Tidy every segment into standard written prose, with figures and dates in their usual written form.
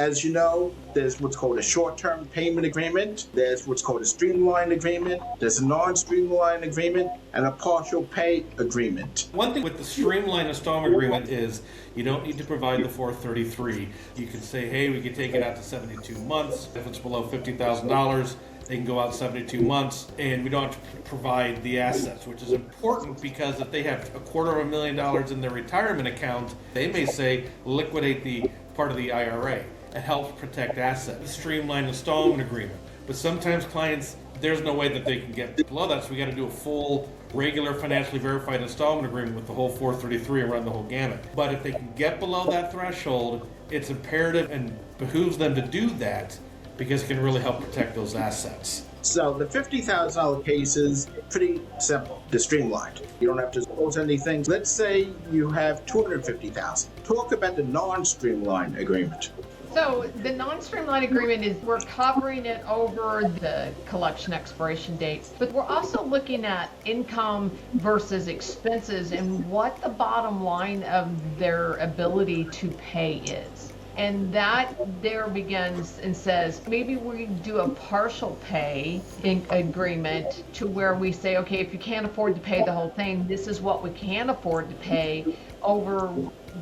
As you know, there's what's called a short-term payment agreement, there's what's called a streamlined agreement, there's a non-streamlined agreement, and a partial pay agreement. One thing with the streamlined installment agreement is you don't need to provide the 433. You can say, hey, we can take it out to 72 months. If it's below $50,000, they can go out 72 months, and we don't have to provide the assets, which is important because if they have $250,000 in their retirement account, they may say liquidate the part of the IRA. It helps protect assets. Streamlined installment agreement. But sometimes clients, there's no way that they can get below that, so we got to do a full, regular, financially verified installment agreement with the whole 433 and run the whole gamut. But if they can get below that threshold, it's imperative and behooves them to do that because it can really help protect those assets. So the $50,000 case is pretty simple, the streamlined. You don't have to disclose anything. Let's say you have $250,000. Talk about the non-streamlined agreement. So the non-streamlined agreement is we're covering it over the collection expiration dates, but we're also looking at income versus expenses and what the bottom line of their ability to pay is. And that there begins and says, maybe we do a partial pay agreement to where we say, okay, if you can't afford to pay the whole thing, this is what we can afford to pay over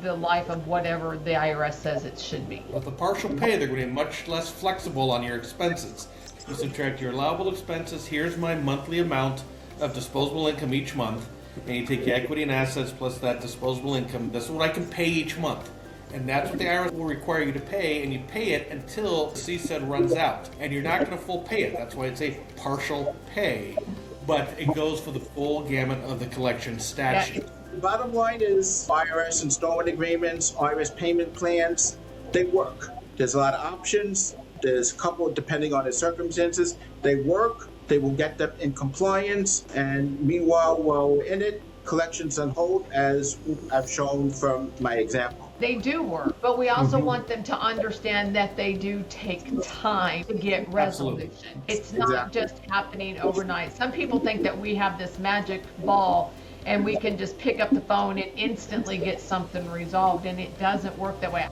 the life of whatever the IRS says it should be. With the partial pay, they're going to be much less flexible on your expenses. You subtract your allowable expenses, here's my monthly amount of disposable income each month, and you take your equity and assets plus that disposable income. This is what I can pay each month. And that's what the IRS will require you to pay, and you pay it until CSED runs out. And you're not going to full pay it. That's why it's a partial pay. But it goes for the full gamut of the collection statute. The bottom line is IRS installment agreements, IRS payment plans, they work. There's a lot of options. There's a couple depending on the circumstances. They work. They will get them in compliance. And meanwhile, while we're in it, collections on hold, as I've shown from my example. They do work, but we also want them to understand that they do take time to get resolution. Absolutely. It's not just happening overnight. Some people think that we have this magic ball and we can just pick up the phone and instantly get something resolved, and it doesn't work that way.